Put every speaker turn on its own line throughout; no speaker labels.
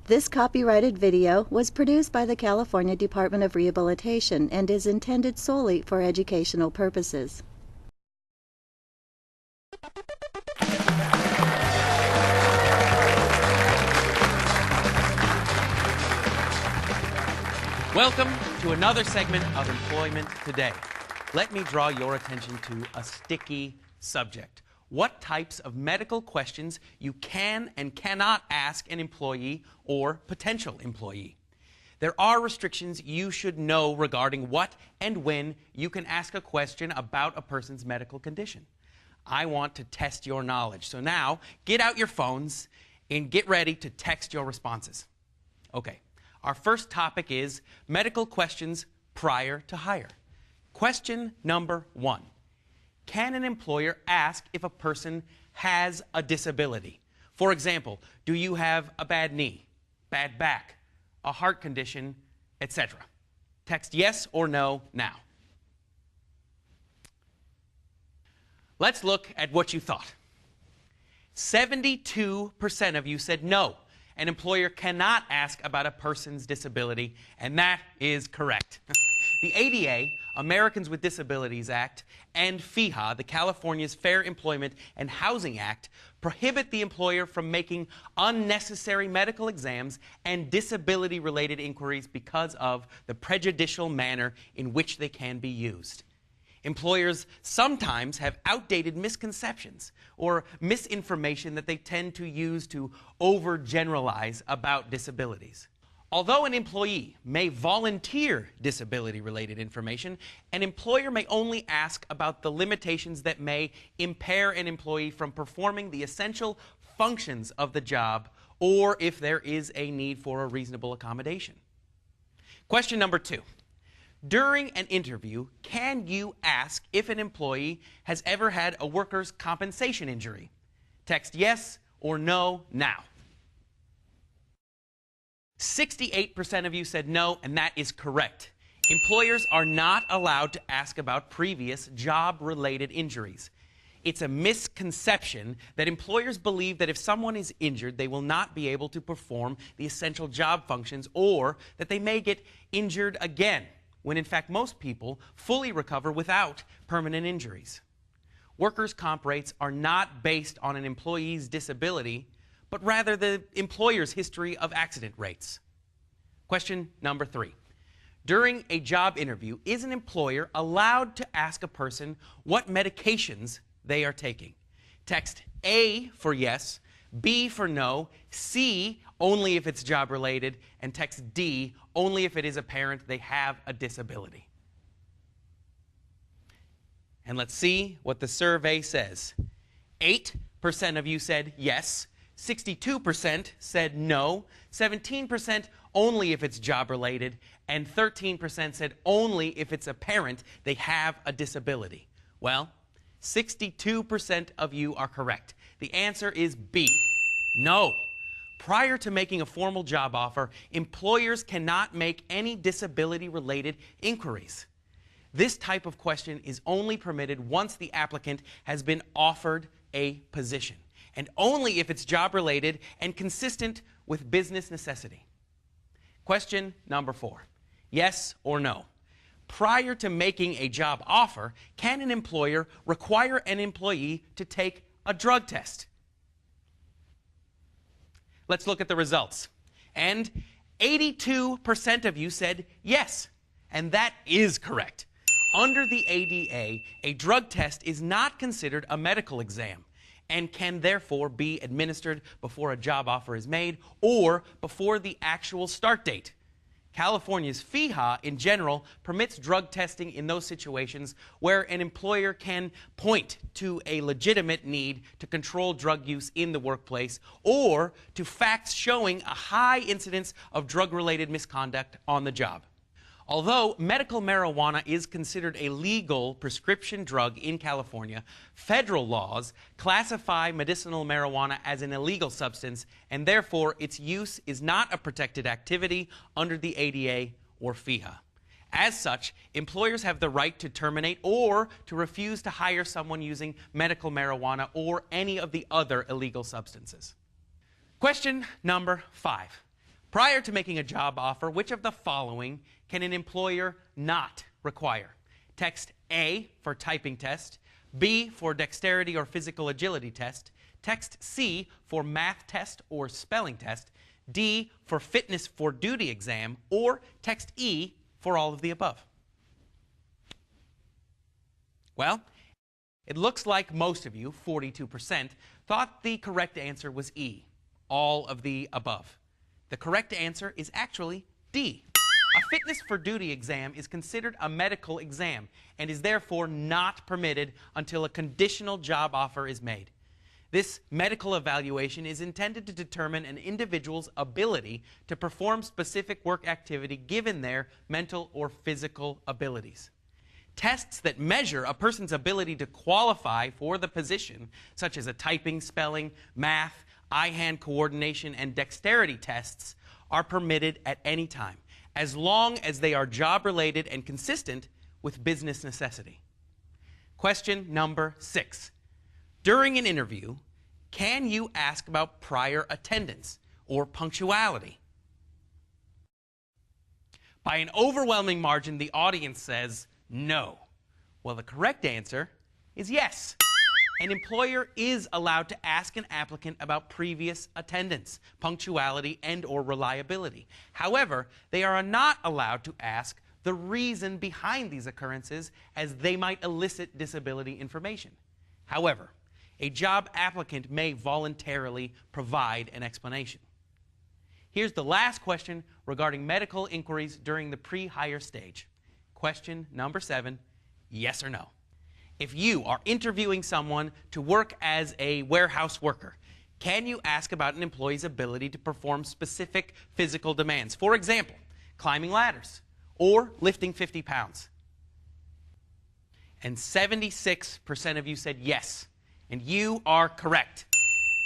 This copyrighted video was produced by the California Department of Rehabilitation and is intended solely for educational purposes.
Welcome to another segment of Employment Today. Let me draw your attention to a sticky subject. What types of medical questions you can and cannot ask an employee or potential employee. There are restrictions you should know regarding what and when you can ask a question about a person's medical condition. I want to test your knowledge. So now, get out your phones and get ready to text your responses. Okay, our first topic is medical questions prior to hire. Question number 1. Can an employer ask if a person has a disability? For example, do you have a bad knee, bad back, a heart condition, etc.? Text yes or no now. Let's look at what you thought. 72% of you said no. An employer cannot ask about a person's disability, and that is correct. The ADA, Americans with Disabilities Act, and FEHA, the California's Fair Employment and Housing Act, prohibit the employer from making unnecessary medical exams and disability-related inquiries because of the prejudicial manner in which they can be used. Employers sometimes have outdated misconceptions or misinformation that they tend to use to overgeneralize about disabilities. Although an employee may volunteer disability-related information, an employer may only ask about the limitations that may impair an employee from performing the essential functions of the job, or if there is a need for a reasonable accommodation. Question number 2. During an interview, can you ask if an employee has ever had a workers' compensation injury? Text yes or no now. 68% of you said no, and that is correct. Employers are not allowed to ask about previous job-related injuries. It's a misconception that employers believe that if someone is injured, they will not be able to perform the essential job functions, or that they may get injured again, when in fact most people fully recover without permanent injuries. Workers' comp rates are not based on an employee's disability, but rather the employer's history of accident rates. Question number 3. During a job interview, is an employer allowed to ask a person what medications they are taking? Text A for yes, B for no, C only if it's job-related, and text D only if it is apparent they have a disability. And let's see what the survey says. 8% of you said yes, 62% said no, 17% only if it's job-related, and 13% said only if it's apparent they have a disability. Well, 62% of you are correct. The answer is B, no. Prior to making a formal job offer, employers cannot make any disability-related inquiries. This type of question is only permitted once the applicant has been offered a position, and only if it's job-related and consistent with business necessity. Question number 4. Yes or no? Prior to making a job offer, can an employer require an employee to take a drug test? Let's look at the results. And 82% of you said yes, and that is correct. Under the ADA, a drug test is not considered a medical exam and can therefore be administered before a job offer is made or before the actual start date. California's FEHA, in general, permits drug testing in those situations where an employer can point to a legitimate need to control drug use in the workplace or to facts showing a high incidence of drug-related misconduct on the job. Although medical marijuana is considered a legal prescription drug in California, federal laws classify medicinal marijuana as an illegal substance, and therefore its use is not a protected activity under the ADA or FEHA. As such, employers have the right to terminate or to refuse to hire someone using medical marijuana or any of the other illegal substances. Question number 5. Prior to making a job offer, which of the following can an employer not require? Text A for typing test, B for dexterity or physical agility test, text C for math test or spelling test, D for fitness for duty exam, or text E for all of the above. Well, it looks like most of you, 42%, thought the correct answer was E, all of the above. The correct answer is actually D. A fitness for duty exam is considered a medical exam and is therefore not permitted until a conditional job offer is made. This medical evaluation is intended to determine an individual's ability to perform specific work activity given their mental or physical abilities. Tests that measure a person's ability to qualify for the position, such as a typing, spelling, math, eye-hand coordination, and dexterity tests, are permitted at any time, as long as they are job-related and consistent with business necessity. Question number 6. During an interview, can you ask about prior attendance or punctuality? By an overwhelming margin, the audience says no. Well, the correct answer is yes. An employer is allowed to ask an applicant about previous attendance, punctuality, and/or reliability. However, they are not allowed to ask the reason behind these occurrences, as they might elicit disability information. However, a job applicant may voluntarily provide an explanation. Here's the last question regarding medical inquiries during the pre-hire stage. Question number 7, yes or no? If you are interviewing someone to work as a warehouse worker, can you ask about an employee's ability to perform specific physical demands? For example, climbing ladders or lifting 50 pounds. And 76% of you said yes, and you are correct.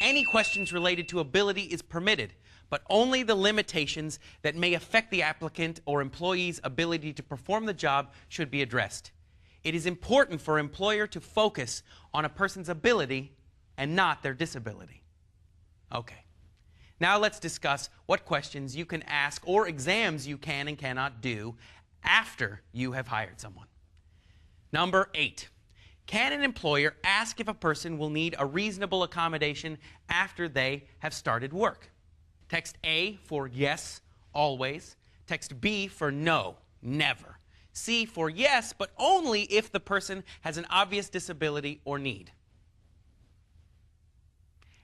Any questions related to ability is permitted, but only the limitations that may affect the applicant or employee's ability to perform the job should be addressed. It is important for an employer to focus on a person's ability and not their disability. Okay. Now let's discuss what questions you can ask or exams you can and cannot do after you have hired someone. Number 8. Can an employer ask if a person will need a reasonable accommodation after they have started work? Text A for yes, always. Text B for no, never. C for yes, but only if the person has an obvious disability or need.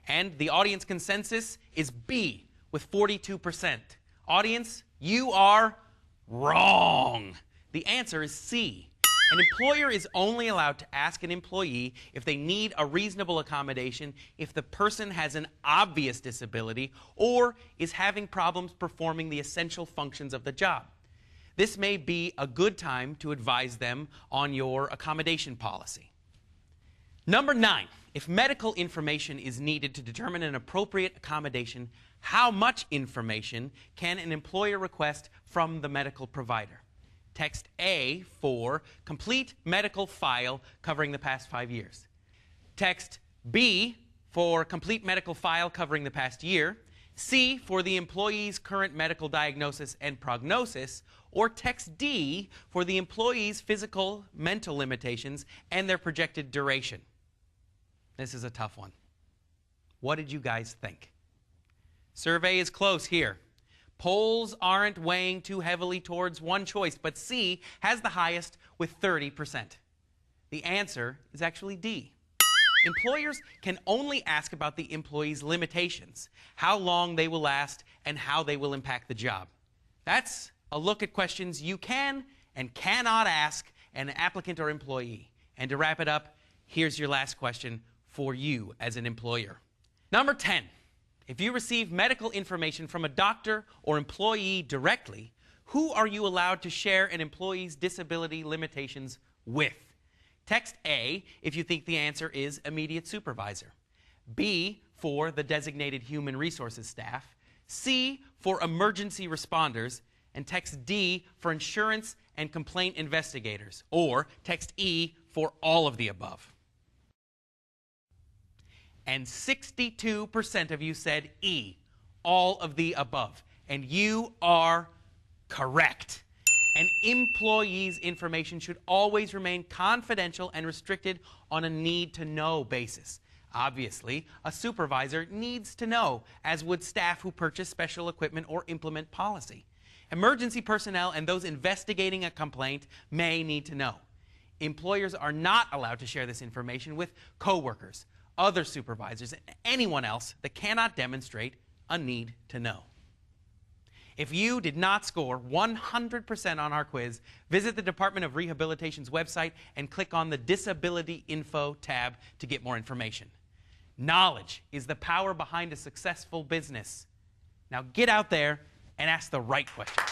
And the audience consensus is B with 42%. Audience, you are wrong. The answer is C. An employer is only allowed to ask an employee if they need a reasonable accommodation if the person has an obvious disability or is having problems performing the essential functions of the job. This may be a good time to advise them on your accommodation policy. Number 9, if medical information is needed to determine an appropriate accommodation, how much information can an employer request from the medical provider? Text A for complete medical file covering the past 5 years. Text B for complete medical file covering the past year. C for the employee's current medical diagnosis and prognosis. Or text D for the employee's physical, mental limitations and their projected duration. This is a tough one. What did you guys think? Survey is close here. Polls aren't weighing too heavily towards one choice, but C has the highest with 30%. The answer is actually D. Employers can only ask about the employee's limitations, how long they will last, and how they will impact the job. That's a look at questions you can and cannot ask an applicant or employee. And to wrap it up, here's your last question for you as an employer. Number 10. If you receive medical information from a doctor or employee directly, who are you allowed to share an employee's disability limitations with? Text A if you think the answer is immediate supervisor. B for the designated human resources staff. C for emergency responders. And text D for insurance and complaint investigators. Or text E for all of the above. And 62% of you said E, all of the above. And you are correct. An employee's information should always remain confidential and restricted on a need-to-know basis. Obviously, a supervisor needs to know, as would staff who purchase special equipment or implement policy. Emergency personnel and those investigating a complaint may need to know. Employers are not allowed to share this information with coworkers, other supervisors, and anyone else that cannot demonstrate a need to know. If you did not score 100% on our quiz, visit the Department of Rehabilitation's website and click on the Disability Info tab to get more information. Knowledge is the power behind a successful business. Now get out there and ask the right question.